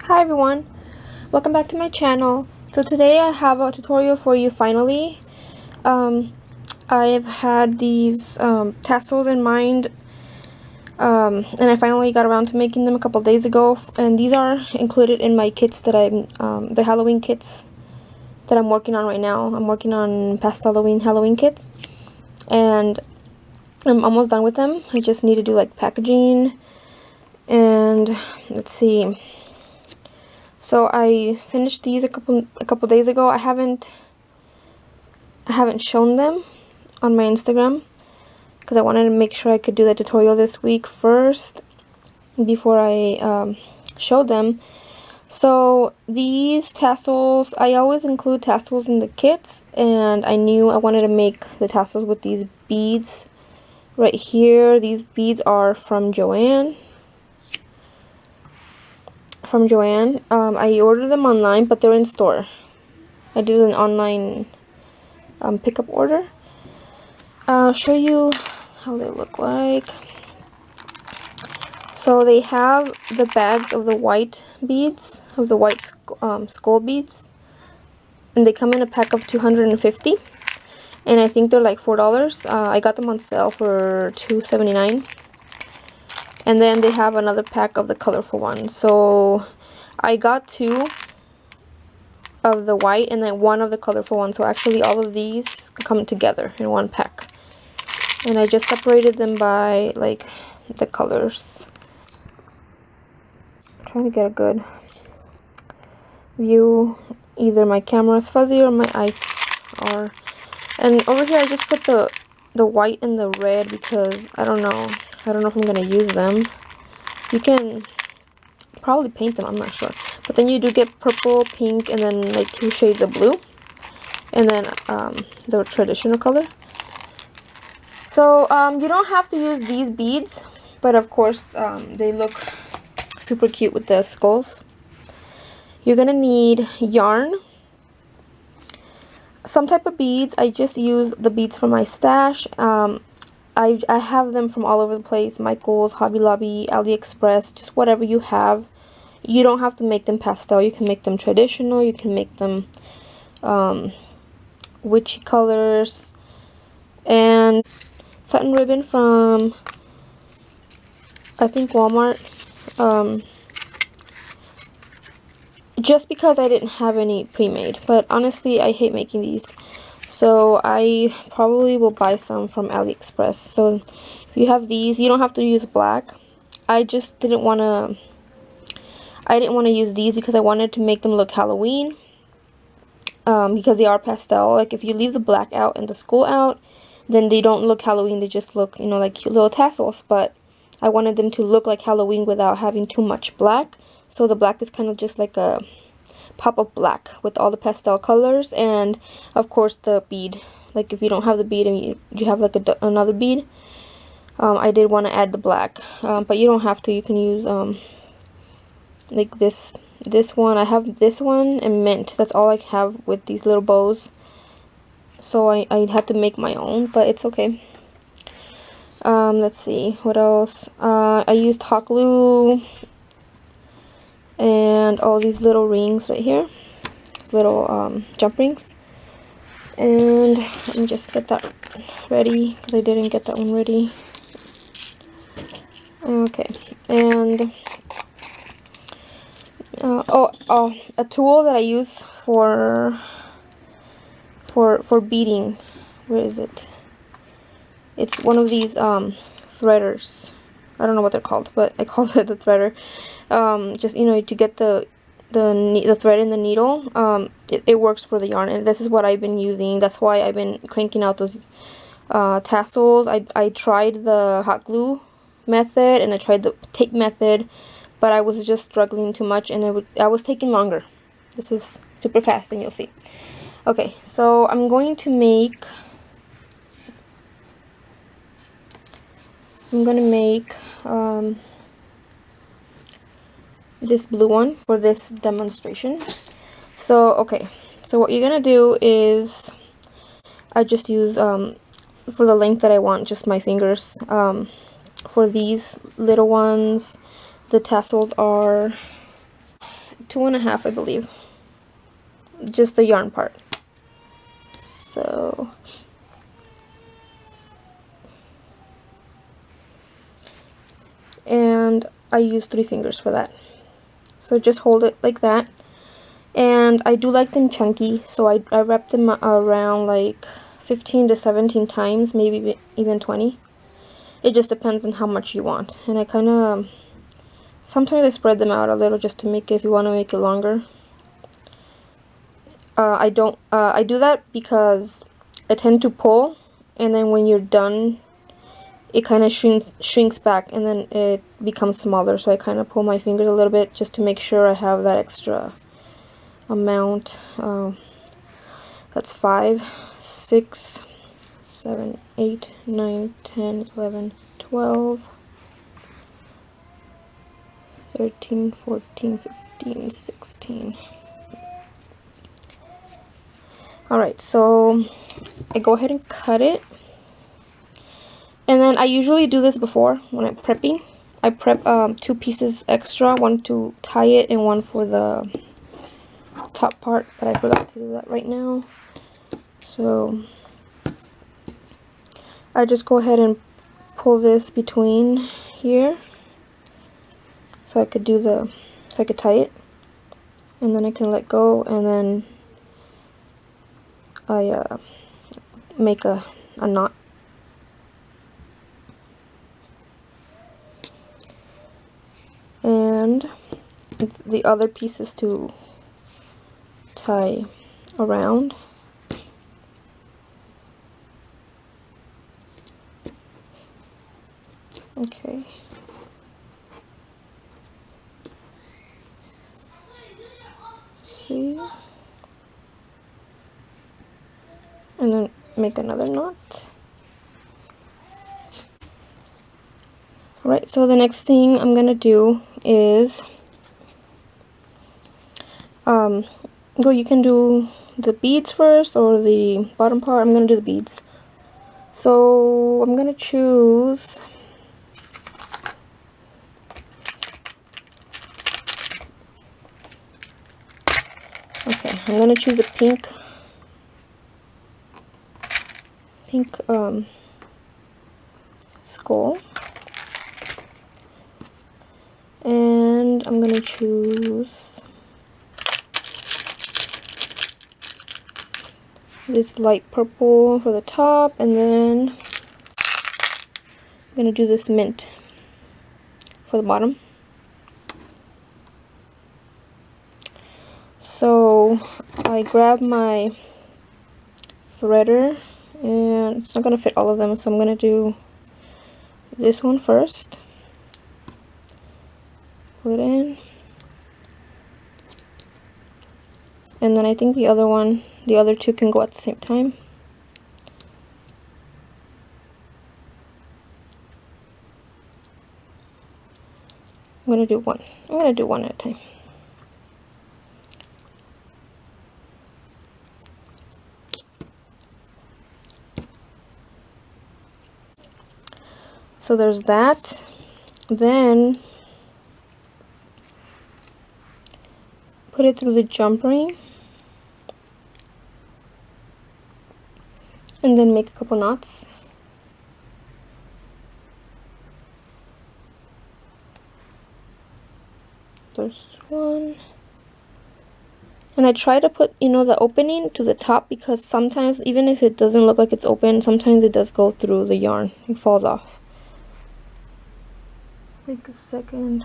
Hi everyone, welcome back to my channel. So today I have a tutorial for you finally. I've had these tassels in mind and I finally got around to making them a couple days ago, and these are included in my kits that the Halloween kits that I'm working on right now. I'm working on Pastelloween Halloween kits and I'm almost done with them. I just need to do like packaging and let's see. So I finished these a couple days ago. I haven't shown them on my Instagram because I wanted to make sure I could do the tutorial this week first before I showed them. So these tassels, I always include tassels in the kits, and I knew I wanted to make the tassels with these beads right here. These beads are from Joann. I ordered them online, but they're in store. I did an online pickup order. I'll show you how they look like. So they have the bags of the white beads, of the white skull beads, and they come in a pack of 250, and I think they're like $4. I got them on sale for $2.79. And then they have another pack of the colorful ones. So I got 2 of the white and then 1 of the colorful ones. So actually all of these come together in one pack. And I just separated them by like the colors. I'm trying to get a good view. Either my camera is fuzzy or my eyes are. And over here I just put the white and the red because I don't know if I'm gonna use them. You can probably paint them, I'm not sure. But then you do get purple, pink, and then like 2 shades of blue. And then the traditional color. So you don't have to use these beads, but of course they look super cute with the skulls. You're gonna need yarn, some type of beads. I just use the beads from my stash. I have them from all over the place: Michael's, Hobby Lobby, AliExpress, just whatever you have. You don't have to make them pastel. You can make them traditional. You can make them witchy colors. And satin ribbon from, I think, Walmart. Just because I didn't have any pre-made, but honestly I hate making these, so I probably will buy some from AliExpress. So if you have these, you don't have to use black. I just didn't want to use these because I wanted to make them look Halloween, because they are pastel. Like if you leave the black out and the skull out, then they don't look Halloween. They just look, you know, like cute little tassels. But I wanted them to look like Halloween without having too much black. So the black is kind of just like a pop of black with all the pastel colors, and of course the bead. Like if you don't have the bead and you have like another bead, I did want to add the black, but you don't have to. You can use like this one. I have this one and mint. That's all I have with these little bows. So I had to make my own, but it's okay. Let's see what else. I used hot glue and all these little rings right here, little jump rings. And let me just get that ready because I didn't get that one ready. Okay, and a tool that I use for beading. Where is it? It's one of these threaders. I don't know what they're called, but I call it the threader. Just, you know, to get the thread in the needle. It works for the yarn, and this is what I've been using. That's why I've been cranking out those tassels. I tried the hot glue method and I tried the tape method, but I was just struggling too much, and I was taking longer. This is super fast, and you'll see. Okay, so I'm going to make this blue one for this demonstration. So okay, so what you're gonna do is I just use for the length that I want, just my fingers. For these little ones, the tassels are 2.5, I believe. Just the yarn part. So and I use 3 fingers for that. So just hold it like that. And I do like them chunky, so I wrap them around like 15 to 17 times, maybe even 20. It just depends on how much you want. And I kind of, sometimes I spread them out a little just to make it, if you want to make it longer. I do that because I tend to pull, and then when you're done, it kind of shrinks back, and then it becomes smaller. So I kind of pull my fingers a little bit just to make sure I have that extra amount. That's 5, 6, 7, 8, 9, 10, 11, 12, 13, 14, 15, 16. Alright, so I go ahead and cut it. And then I usually do this before when I'm prepping. I prep 2 pieces extra, one to tie it and one for the top part, but I forgot to do that right now. So I just go ahead and pull this between here so I could tie it, and then I can let go, and then I make a knot. And the other pieces to tie around. Okay. See? And then make another knot. Alright, so the next thing I'm gonna do is you can do the beads first or the bottom part. I'm gonna do the beads. So I'm gonna choose I'm gonna choose a pink skull, and I'm gonna choose this light purple for the top, and then I'm gonna do this mint for the bottom. So I grab my threader, and it's not gonna fit all of them, so I'm gonna do this one first. Pull it in, and then I think the other 2 can go at the same time. I'm gonna do one at a time. So there's that. Then put it through the jump ring, and then make a couple knots. There's one. And I try to put, the opening to the top, because sometimes, even if it doesn't look like it's open, sometimes it does go through the yarn. It falls off. Make a second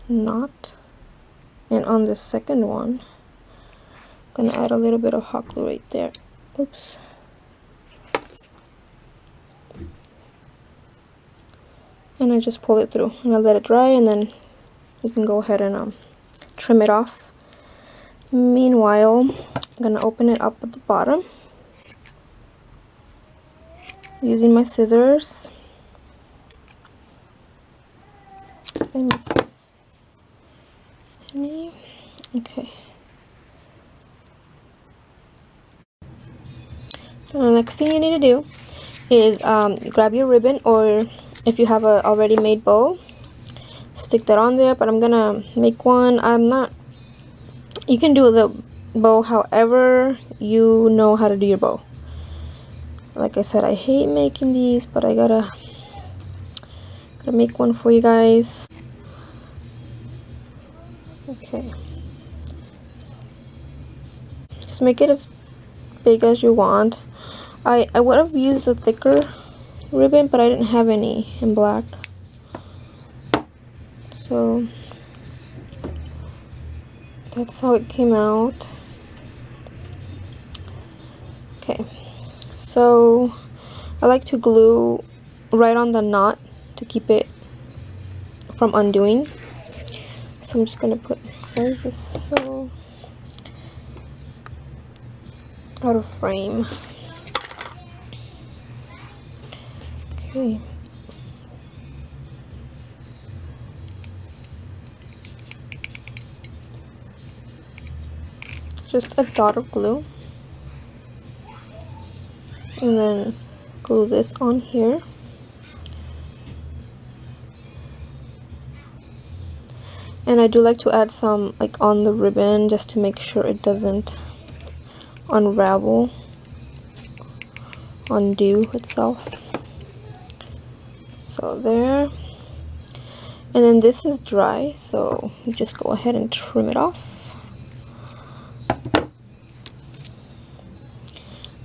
knot. And on the second one, I'm going to add a little bit of hot glue right there. Oops. And I just pull it through, and I let it dry, and then you can go ahead and trim it off. Meanwhile, I'm going to open it up at the bottom using my scissors. Okay. So the next thing you need to do is grab your ribbon, or if you have a already made bow, stick that on there, but I'm gonna make one. You can do the bow however you know how to do your bow. Like I said, I hate making these, but I gotta make one for you guys. Okay, just make it as big as you want. I would have used a thicker ribbon, but I didn't have any in black, so that's how it came out. Okay, so I like to glue right on the knot to keep it from undoing. So I'm just gonna put, why is this so out of frame? Okay. Just a dot of glue. And then glue this on here. And I do like to add some like on the ribbon just to make sure it doesn't unravel, undo itself. So there. And then this is dry, so you just go ahead and trim it off.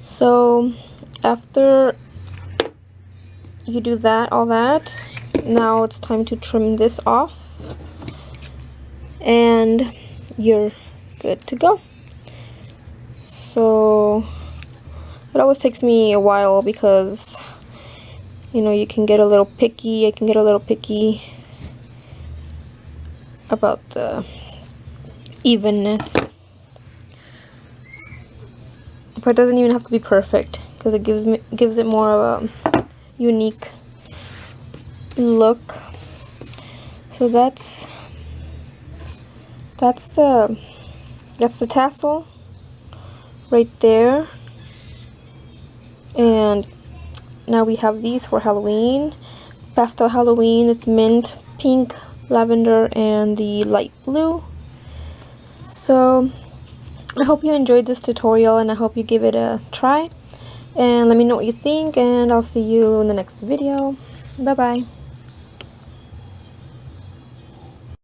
So after you do that, all that, now it's time to trim this off. And you're good to go. So it always takes me a while because, you know, you can get a little picky. I can get a little picky about the evenness, but it doesn't even have to be perfect because it gives it more of a unique look. So that's the tassel right there. And now we have these for Halloween. Pastel Halloween, it's mint, pink, lavender, and the light blue. So I hope you enjoyed this tutorial, and I hope you give it a try. And let me know what you think, and I'll see you in the next video. Bye bye.